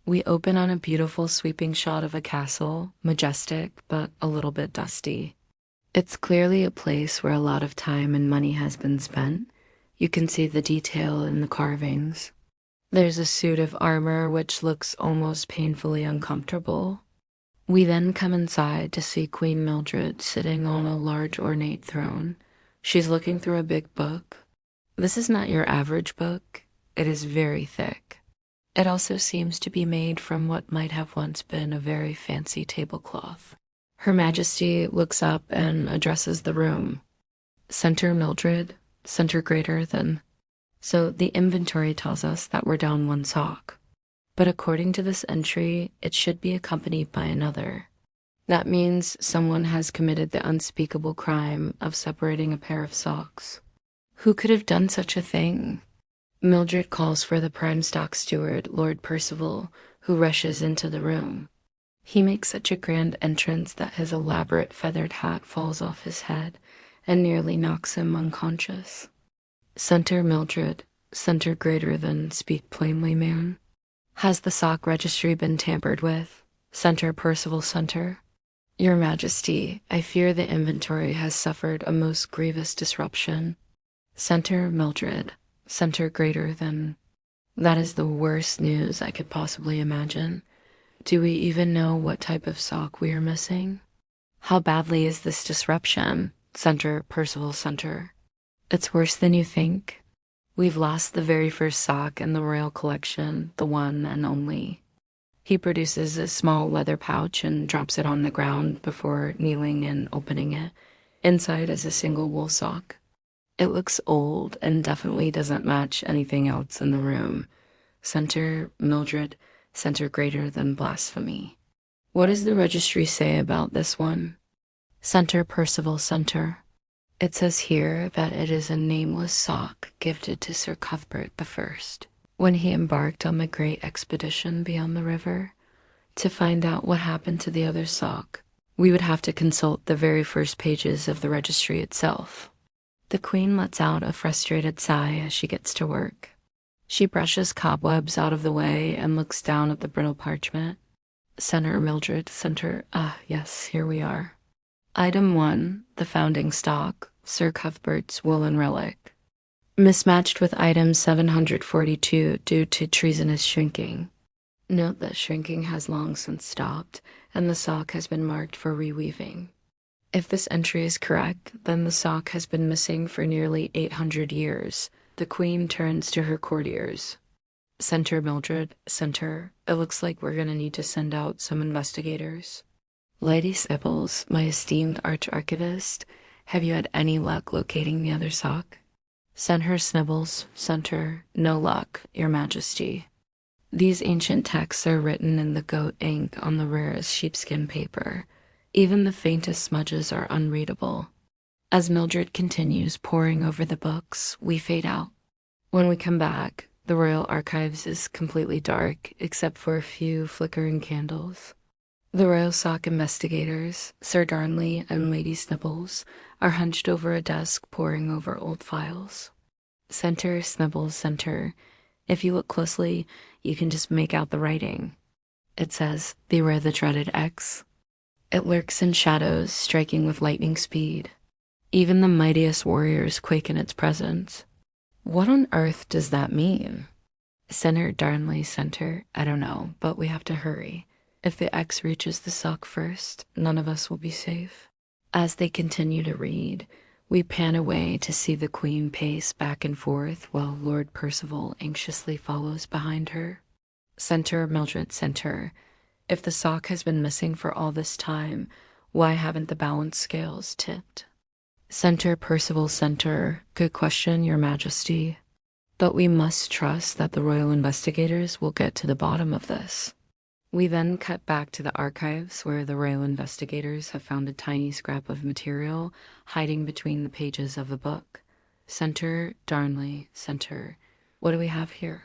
We open on a beautiful sweeping shot of a castle, majestic but a little bit dusty. It's clearly a place where a lot of time and money has been spent. You can see the detail in the carvings. There's a suit of armor which looks almost painfully uncomfortable. We then come inside to see Queen Mildred sitting on a large ornate throne. She's looking through a big book. This is not your average book. It is very thick. It also seems to be made from what might have once been a very fancy tablecloth. Her Majesty looks up and addresses the room. Center Mildred, center greater than. So the inventory tells us that we're down one sock. But according to this entry, it should be accompanied by another. That means someone has committed the unspeakable crime of separating a pair of socks. Who could have done such a thing? Mildred calls for the prime stock steward, Lord Percival, who rushes into the room. He makes such a grand entrance that his elaborate feathered hat falls off his head and nearly knocks him unconscious. Center Mildred, center greater than, speak plainly, man. Has the sock registry been tampered with? Center Percival, center. Your Majesty, I fear the inventory has suffered a most grievous disruption. Center Mildred, center greater than. That is the worst news I could possibly imagine. Do we even know what type of sock we are missing? How badly is this disruption? Center Percival, center. It's worse than you think. We've lost the very first sock in the royal collection, the one and only. He produces a small leather pouch and drops it on the ground before kneeling and opening it. Inside is a single wool sock. It looks old and definitely doesn't match anything else in the room. Center Mildred, center greater than blasphemy. What does the registry say about this one? Center Percival, center. It says here that it is a nameless sock gifted to Sir Cuthbert I when he embarked on the great expedition beyond the river. To find out what happened to the other sock, we would have to consult the very first pages of the registry itself. The Queen lets out a frustrated sigh as she gets to work. She brushes cobwebs out of the way and looks down at the brittle parchment. Center Mildred, center. Yes, here we are. Item 1, the founding stock, Sir Cuthbert's woolen relic. Mismatched with item 742 due to treasonous shrinking. Note that shrinking has long since stopped, and the sock has been marked for reweaving. If this entry is correct, then the sock has been missing for nearly 800 years. The Queen turns to her courtiers. Center Mildred, center. It looks like we're gonna need to send out some investigators. Lady Sibyls, my esteemed arch-archivist, have you had any luck locating the other sock? Send her Snibbles, center. No luck, Your Majesty. These ancient texts are written in the goat ink on the rarest sheepskin paper. Even the faintest smudges are unreadable. As Mildred continues poring over the books, we fade out. When we come back, the Royal Archives is completely dark except for a few flickering candles. The Royal Sock investigators, Sir Darnley and Lady Snibbles, are hunched over a desk poring over old files. Center, Snibbles, center. If you look closely, you can just make out the writing. It says, "Beware the dreaded X." It lurks in shadows, striking with lightning speed. Even the mightiest warriors quake in its presence. What on earth does that mean? Center, Darnley, center. I don't know, but we have to hurry. If the X reaches the sock first, none of us will be safe. As they continue to read, we pan away to see the Queen pace back and forth while Lord Percival anxiously follows behind her. Center, Mildred, center. If the sock has been missing for all this time, why haven't the balance scales tipped? Center Percival, center. Good question, Your Majesty. But we must trust that the royal investigators will get to the bottom of this. We then cut back to the archives where the royal investigators have found a tiny scrap of material hiding between the pages of a book. Center, Darnley, center. What do we have here?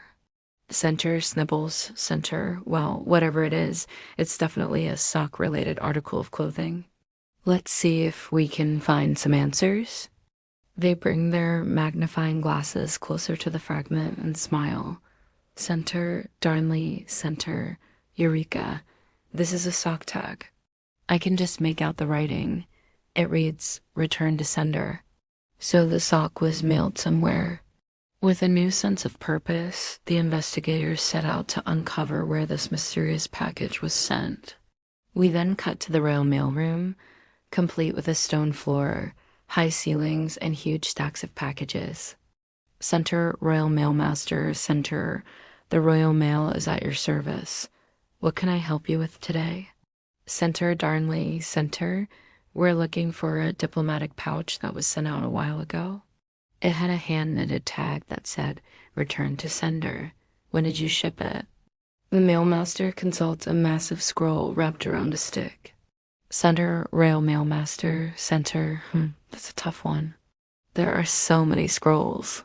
Center, Snibbles, center. Well, whatever it is, it's definitely a sock-related article of clothing. Let's see if we can find some answers. They bring their magnifying glasses closer to the fragment and smile. Center, Darnley, center, Eureka. This is a sock tag. I can just make out the writing. It reads, Return to sender. So the sock was mailed somewhere. With a new sense of purpose, the investigators set out to uncover where this mysterious package was sent. We then cut to the Royal Mailroom, complete with a stone floor, high ceilings, and huge stacks of packages. Center, Royal Mailmaster, center. The Royal Mail is at your service. What can I help you with today? Center, Darnley, center. We're looking for a diplomatic pouch that was sent out a while ago. It had a hand-knitted tag that said, Return to sender. When did you ship it? The mailmaster consults a massive scroll wrapped around a stick. Center, Royal Mailmaster, center. That's a tough one. There are so many scrolls.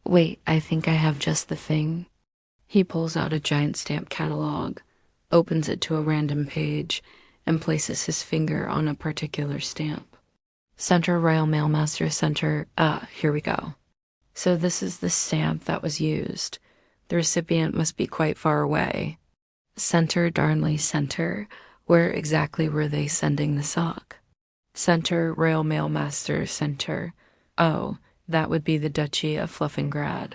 Wait, I think I have just the thing. He pulls out a giant stamp catalog, opens it to a random page, and places his finger on a particular stamp. Center, Royal Mailmaster, center. Here we go. So this is the stamp that was used. The recipient must be quite far away. Center, Darnley, center. Where exactly were they sending the sock? Center, Royal Mailmaster, center. Oh, that would be the Duchy of Fluffingrad.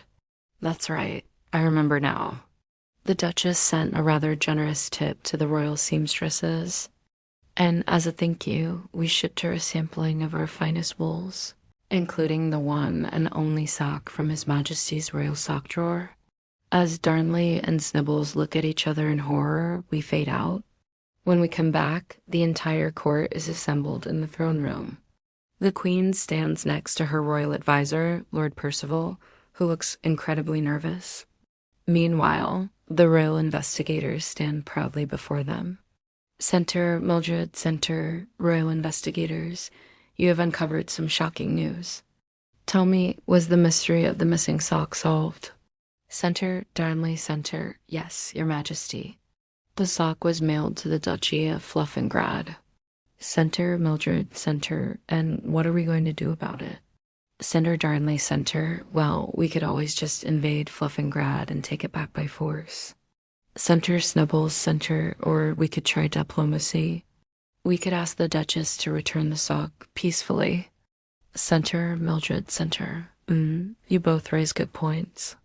That's right. I remember now. The Duchess sent a rather generous tip to the royal seamstresses. And as a thank you, we shipped her a sampling of our finest wools, including the one and only sock from His Majesty's royal sock drawer. As Darnley and Snibbles look at each other in horror, we fade out. When we come back, the entire court is assembled in the throne room. The Queen stands next to her royal advisor, Lord Percival, who looks incredibly nervous. Meanwhile, the royal investigators stand proudly before them. Center, Mildred, center, royal investigators, you have uncovered some shocking news. Tell me, was the mystery of the missing sock solved? Center, Darnley, center, yes, Your Majesty. The sock was mailed to the Duchy of Fluffingrad. Center, Mildred, center, and what are we going to do about it? Center, Darnley, center, well, we could always just invade Fluffingrad and take it back by force. Center, Snibbles, center, or we could try diplomacy. We could ask the Duchess to return the sock peacefully. Center, Mildred, center. You both raise good points.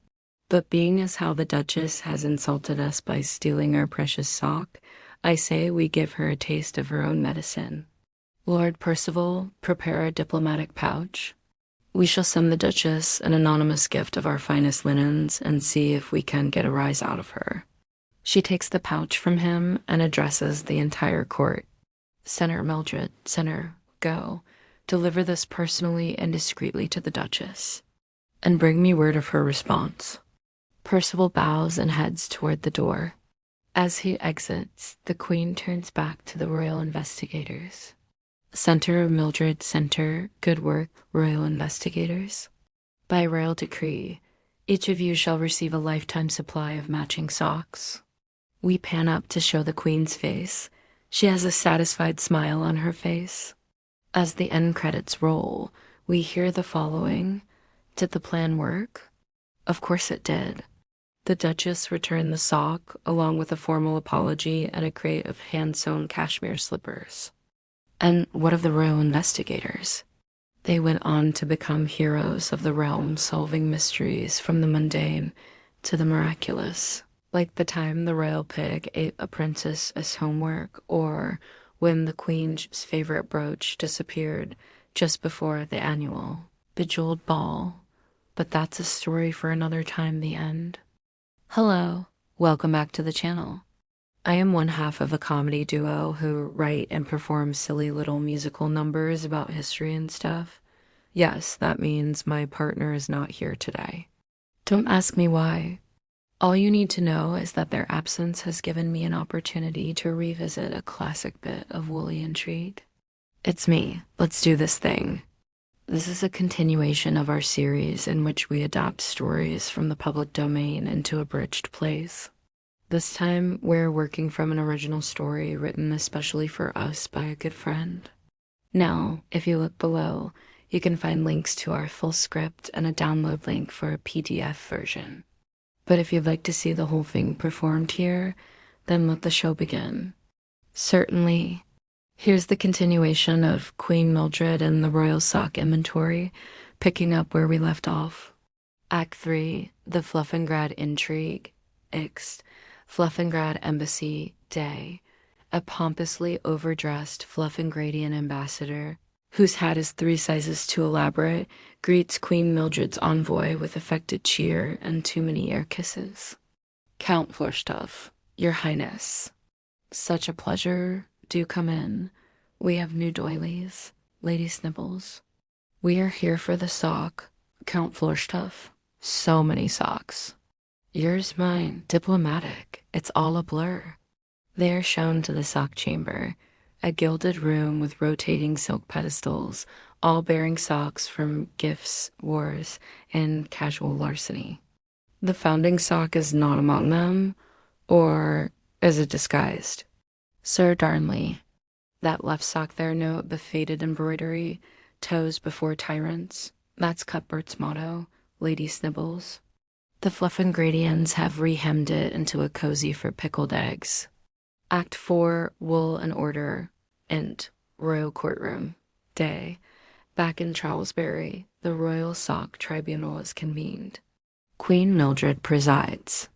But being as how the Duchess has insulted us by stealing our precious sock, I say we give her a taste of her own medicine. Lord Percival, prepare a diplomatic pouch. We shall send the Duchess an anonymous gift of our finest linens and see if we can get a rise out of her. She takes the pouch from him and addresses the entire court. Center, Mildred, center, go. Deliver this personally and discreetly to the Duchess. And bring me word of her response. Percival bows and heads toward the door. As he exits, the Queen turns back to the royal investigators. Center, Mildred, center, good work, royal investigators. By royal decree, each of you shall receive a lifetime supply of matching socks. We pan up to show the Queen's face. She has a satisfied smile on her face. As the end credits roll, we hear the following. Did the plan work? Of course it did. The Duchess returned the sock, along with a formal apology and a crate of hand-sewn cashmere slippers. And what of the royal investigators? They went on to become heroes of the realm, solving mysteries from the mundane to the miraculous, like the time the royal pig ate a princess as homework, or when the Queen's favorite brooch disappeared just before the annual bejeweled ball. But that's a story for another time, the end. Hello, welcome back to the channel. I am one half of a comedy duo who write and perform silly little musical numbers about history and stuff. Yes, that means my partner is not here today. Don't ask me why. All you need to know is that their absence has given me an opportunity to revisit a classic bit of woolly intrigue. It's me. Let's do this thing. This is a continuation of our series in which we adapt stories from the public domain into abridged plays. This time, we're working from an original story written especially for us by a good friend. Now, if you look below, you can find links to our full script and a download link for a PDF version. But if you'd like to see the whole thing performed here, then let the show begin. Certainly. Here's the continuation of Queen Mildred and the Royal Sock Inventory, picking up where we left off. Act 3, The Fluffengrad Intrigue, Ix, Fluffengrad Embassy, Day. A pompously overdressed Fluffengradian ambassador, whose hat is 3 sizes too elaborate, greets Queen Mildred's envoy with affected cheer and too many air kisses. Count Florstuff, Your Highness. Such a pleasure. Do come in. We have new doilies, Lady Snibbles. We are here for the sock, Count Florstuff. So many socks. Yours, mine, diplomatic. It's all a blur. They are shown to the sock chamber, a gilded room with rotating silk pedestals, all bearing socks from gifts, wars, and casual larceny. The founding sock is not among them, or is it disguised? Sir Darnley. That left sock there note the faded embroidery, toes before tyrants. That's Cuthbert's motto, Lady Snibbles. The Fluffengradians have rehemmed it into a cozy for pickled eggs. Act 4, Wool and Order, Int, Royal Courtroom, Day. Back in Charlesbury, the Royal Sock Tribunal is convened. Queen Mildred presides.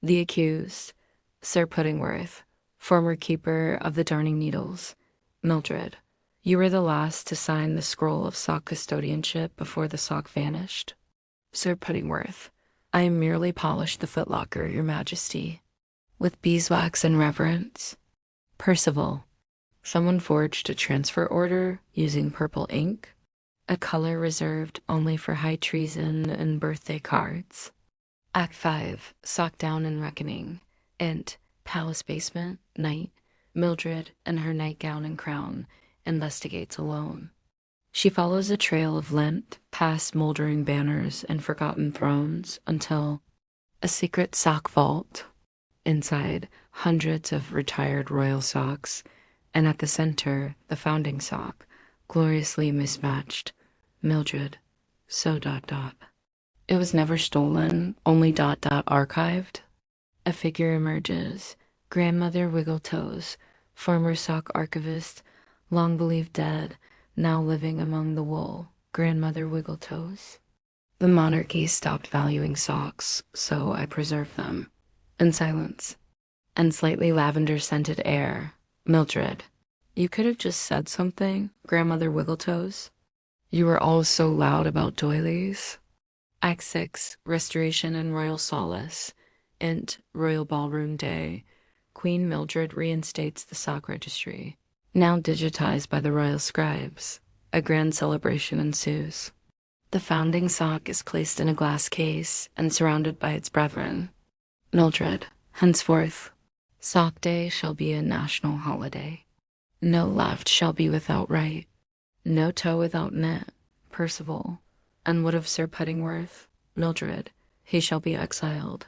The accused, Sir Puddingworth, former keeper of the Darning Needles. Mildred, you were the last to sign the scroll of sock custodianship before the sock vanished. Sir Puddingworth, I merely polished the footlocker, Your Majesty. With beeswax and reverence. Percival, someone forged a transfer order using purple ink, a color reserved only for high treason and birthday cards. Act 5, Sock Down and Reckoning, Int, Palace Basement, Night. Mildred, in her nightgown and crown, investigates alone. She follows a trail of lint, past moldering banners and forgotten thrones, until a secret sock vault. Inside, hundreds of retired royal socks, and at the center, the founding sock, gloriously mismatched. Mildred, so ... It was never stolen, only ... archived. A figure emerges. Grandmother Wiggletoes, former sock archivist, long believed dead, now living among the wool. Grandmother Wiggletoes. The monarchy stopped valuing socks, so I preserved them. In silence. And slightly lavender-scented air. Mildred, you could have just said something, Grandmother Wiggletoes. You were all so loud about doilies. Act 6, Restoration and Royal Solace. Int, Royal Ballroom Day. Queen Mildred reinstates the sock registry, now digitized by the royal scribes. A grand celebration ensues. The founding sock is placed in a glass case and surrounded by its brethren. Mildred, henceforth, Sock Day shall be a national holiday. No left shall be without right, no toe without net. Percival, and what of Sir Puddingworth? Mildred, he shall be exiled.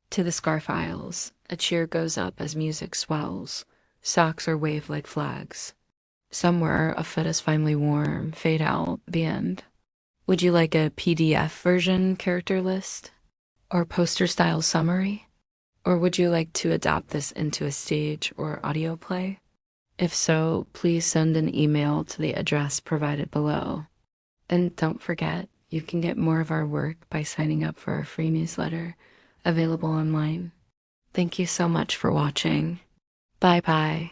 To the Scarf Isles, a cheer goes up as music swells. Socks are waved like flags. Somewhere a foot is finally warm, fade out, the end. Would you like a PDF version character list? Or poster-style summary? Or would you like to adapt this into a stage or audio play? If so, please send an email to the address provided below. And don't forget, you can get more of our work by signing up for our free newsletter, available online. Thank you so much for watching. Bye-bye.